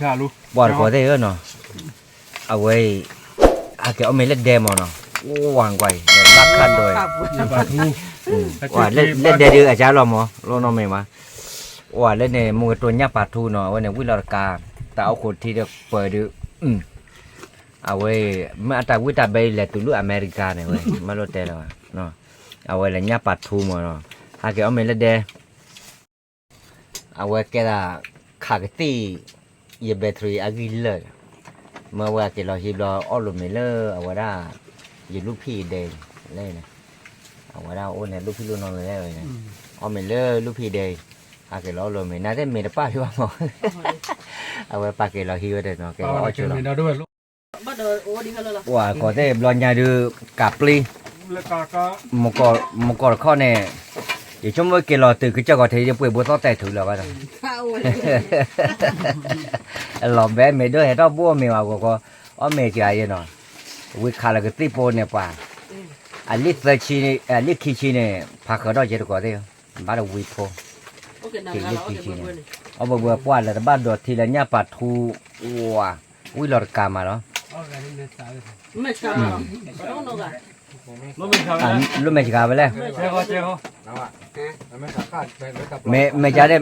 บ่อนก็ได้เนาะเอาไว้อาเกเอาไม่เล่นเดมเนาะวางไว้เนี่ยรักคันโดยว่าเล่นเดดืออาจารย์เราหมอเราเนาะไม่มาว่าเล่นเนี่ยมือตัวเนี้ยปาทูเนาะว่าเนี่ยวิลากาแต่เอาคนที่จะเปิดดื้อเอาไว้มาตาวิตาไปแหละตุลุอเมริกาเนี่ยเว้ยมาโลเตลเนาะเอาไว้แล้วเนี้ยปาทูมาเนาะอาเกเอาไม่เล่นเดเอาไว้แกละขากตีये बैटरी आगे लेเมื่อว่าเราฮิบเราอ้อลมเลอเอาไว้ได้ยืนลูกพี่เดย์เลยนะเอาไว้ได้โอ้เนี่ยลูกพี่ลูกน้องเลยนะอ้อมเลอลูกพี่เดย์อาเกเราลมน่าจะมีแต่ป้าที่ว่าหมอเอาไว้ป้าเกเราฮิบได้เนาะเกเราช่วยว่าก็ได้บอลยาดูกับปลีมกอข้อเนี่ยเดี๋ยวช่วงเมื่อกี้เราตื่นขึ้นจากก็ทีจะป่วยบัวต้องแต่ถือแล้วก็ได้เราแบะไม่ด้วยให้เราบัวไม่ว่าก็อ๋อไม่เกี่ยเนาะวิคาแล้วก็ตีโปเนี่ยป่ะอันนี้เซชีนี่อันนี้ขี้ชีนี่พักเราเจอก็ได้บ้านวิโพที่นี่ขี้ชีนี่เอาบัวป่ะแล้วบ้านดอดทีละเนี่ยปัดทูว้าวิลอดกามาเนาะไม่ใช่ลูกไม่ชิกาไปเลยไม่จะได้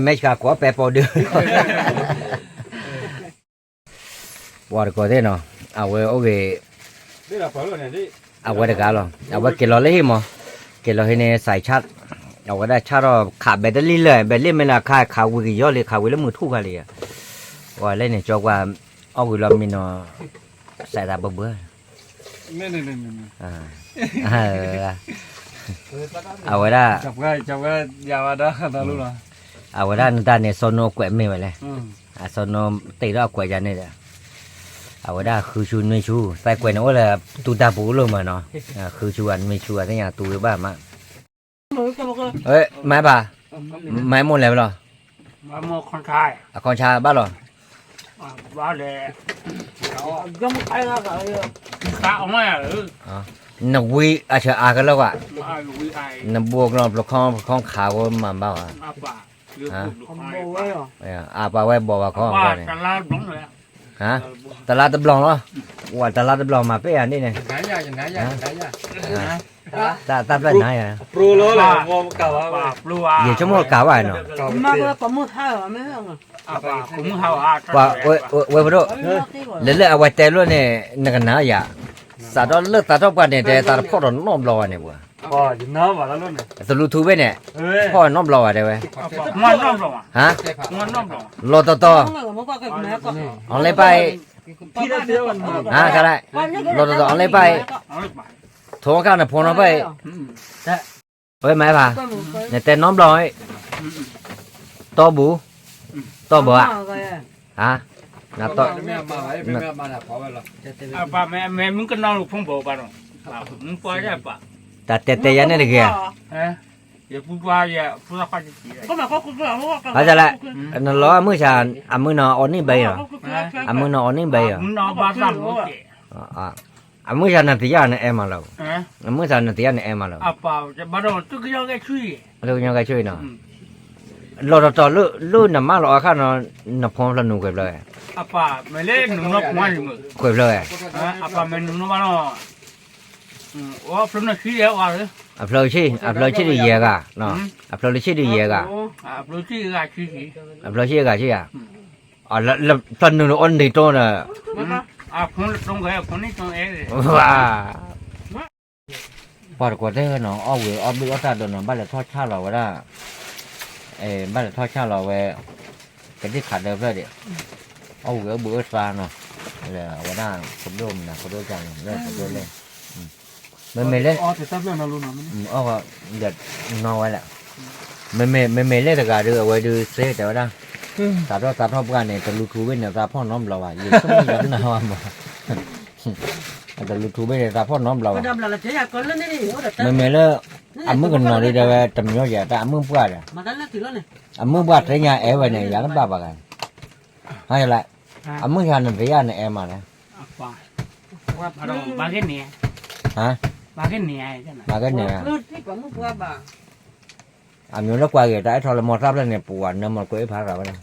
ไม่ชิกาขอแปรปอดื้อว่าก็ได้เนาะเอาไว้โอเคเอาไว้ได้กันหรอเอาไว้เกล้อเลยมั้งเกล้อให้เนี่ยใส่ชัดเอาไว้ได้ชัดเราขาแบตเตอรี่เลยแบตเตอรี่ไม่ละค่าขาวิ่งย่อเลยขาวิ่งแล้วมือทุกข์เลยว่าเล่นเนี่ยจอกว่าเอาไว้เรามีเนาะใส่ตาเบื่อไม่เอาไว้ได้จับก็ยาวได้ขนาดรู้หรอเอาไว้ได้นั่นเนี่ยโซโนแกว่ไม่ไหวเลยโซโนตีแล้วแกว่ยันนี่แหละเอาไว้ได้คือชูไม่ชูใส่แกว่นั่นว่าเลยตูตาปูลงมาเนาะคือชูอันไม่ชูอะไรอย่างตูบ้ามาเฮ้ยไม้ป่ะไม้หมดแล้วหรอไม้หมดคอนชายคอนชายบ้าหรอบ้าเลยยังไม่ใช่ละก็ข้าวไม่หรือนักวิอาชอากันแล้วอ่ะนักบวกเราประคองขาวมันบ้าอ่ะอาป่าไว้บอกว่าเขาเนี่ยฮะตลาดตะบลองเหรอว่าตลาดตะบลองมาเปี้ยนี่เนี่ยตาเป็นไหนอ่ะปลูล้อเลยมองกาวว่าปลูอ่ะยี่ชั่วโมงกาวว่าเนาะมาก็ปมุท่าไม่เหรอป่าคุ้มเฮาอ่ะว่าเว้ยพอดูเล่นเอาไว้แต่รุ่นเนี่ยนักหนาอย่าสาดเลือดตาทบกันเนี่ยแต่ตาพ่อเราน้อมรอเนี่ยบัวพ่อยินน้อมว่าแล้วรุ่นเนี่ยสรุปทูเว้เนี่ยพ่อน้อมรออะไรเว้ยมันน้อมรอฮะมันน้อมรอรอต่อเอาเลยไปก็ได้รอต่อเอาเลยไปโทรกันนะพอเราไปเฮ้ยไหมป่ะเนี่ยแต่น้อมรอต่อบูต่อบัวฮะน่าต่อป่ะแม่มึงก็นอนลูกพงบ่ป่ะเนาะมึงปล่อยได้ป่ะแต่ยันนี่เลยแกอย่าพูดว่าอย่าพูดว่าจะกี่ก็มาก็คุณก็เอาจะละนั่นล้อมือชามือนอนนี่ใบเหรอมือนอนนี่ใบเหรอมือนอนบ้าซ้ำโอเคมือชาหน้าที่ยาเนี่ยมาแล้วมือชาหน้าที่ยาเนี่ยมาแล้วป่ะจะบ้าเราตุกยังไงช่วยตุกยังไงช่วยเนาะเราต่อลื่นน้ำมาเราข้าเนาะน้ำพองเราหนุ่มเก็บเลยป่ะไม่เล่นหนุ่มนกมันอยู่เก็บเลยป่ะไม่หนุ่มนกมันเนาะว่าพรุ่งนี้ขี้เดียวอ่ะเลยพรุ่งนี้ดีเยอะกันเนาะพรุ่งนี้ดีเยอะกันพรุ่งนี้ก็ขี้พรุ่งนี้ก็ขี้อ่ะแล้วตอนนึงเราอันดีโตน่ะพรุ่งนี้ตรงไหนพรุ่งนี้ตรงเอ๋ว้าปอดกว่าได้เนาะเอาบิวตาโดนบ้านเราทอดข้าวเราว่าได้บ้านเราทอดข้าวเราไว้กันที่ขาดเดิมเลยเดี๋ยวเอาบิวตาเนาะเลยว่าได้ผมโดนนะผมโดนจังเลยผมโดนเลยไม่เล่นอ๋อแต่ตับเรื่องน่ารู้นะอ๋อก็เดือดนอนไว้แหละไม่เล่นแต่การดูเอาไว้ดูเสียแต่ว่าได้ตาทอดกันเนี่ยแต่ลูทูเว้นเนี่ยตาพ่อน้อมเราอ่ะยิ่งต้องมีอย่างนั้นว่าแต่ลูทูเว้นเนี่ยตาพ่อน้อมเราไม่เล่นมือกันนอนดีเดียวจำย่อใหญ่แต่มือปวดอ่ะมือปวดใช้ยาแอร์ไว้เนี่ยยาน้ำตาบ้ากันให้อะไรมือชาหนึ่งใช้ยาเนี่ยแอร์มาเนี่ยว่าพอเราบ้าแค่นี้ฮะบ้าแค่นี้บ้าแค่นี้မျိုးလောက်กว่าကြတဲ့ထော်လမော်ထပ်လည်းနဲ့ပူอ่ะเนื้อมันก็ไอ้พาเราเนี่ย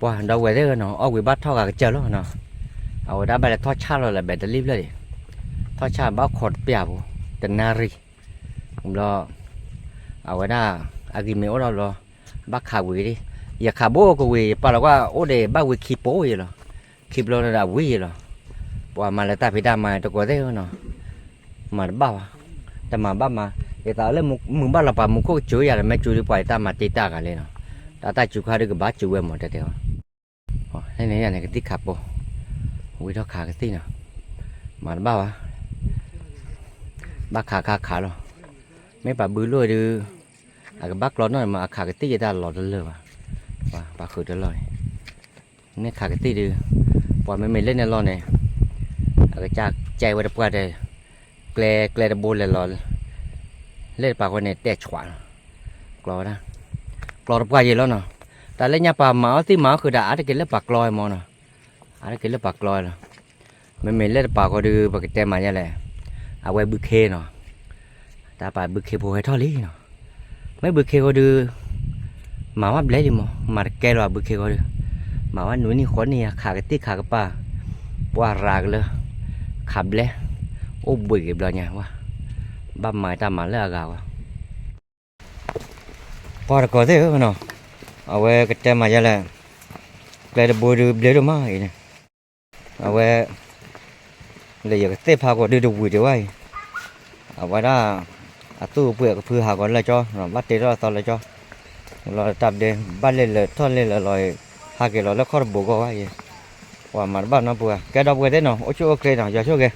qua đâu về thế nó ở quỷ bắt thao cả chờ luôn nó ở đã bây giờ thoát cha rồi là bé đã líp lên thoát cha bao khót bèo tận nari cũng lo ở đó agi mấy ở đó bác khá quỷ đi giờ khá bố của quỷ bảo là qua ở đây bác quỷ kịp bố vậy rồi kịp lo là quỷ rồi qua mà là ta phải đam mà tôi có thế nó mà bao ta mà bao mà người ta lấy mùng bao là bà mùng có chuối là mấy chuối đi quay ta mà tít ta cả lên nó ta chụp khai được cái bát chuối em một cái điều thế này cái tí khắp bộ quỷ đó khá cái tí nào mà nó bao bác khá rồi mấy bà bự lôi đưa cái bác lớn rồi mà khá cái tí người ta lọt lên và bà khử được rồi nên khá cái tí đưa bỏ mấy lên này lo này cái cha chạy qua qua đây cle đập bồn lên lò lên bà con này tè choạng lò đó lò đập qua gì đó nè tại lấy nhà bà máu tí máuคือđã cái lớp bạc lòi mò nè cái lớp bạc lòi nè mình lên bà có đưa vào cái tem mà như này quay bự khê nè ta bà bự khê bùa hay thò lý nè mấy bự khê có đưa máu áp lấy đi mà kê rồi bự khê có đưa máu ăn núi ni khó ni khả cái tí khả cái bà qua rạc lên khắp lên ô bụi kịp rồi nha quá ba mày ta mà lấy gạo qua được có thế không nào ở quê cái tem mà ra là đây là bùi đưa lấy được mà vậy này ở quê là giờ cái tép hà có đưa được bụi được vậy ở quê đó tu bụi cái phư hà có lại cho rồi bắt tế đó tao lại cho rồi tập để bắt lên là thoát lên là rồi hai cái nó khó bổ có vậy và mà bắt nó bùa cái đó bùa thế nào ở chỗ ok nào giờ chỗ kìa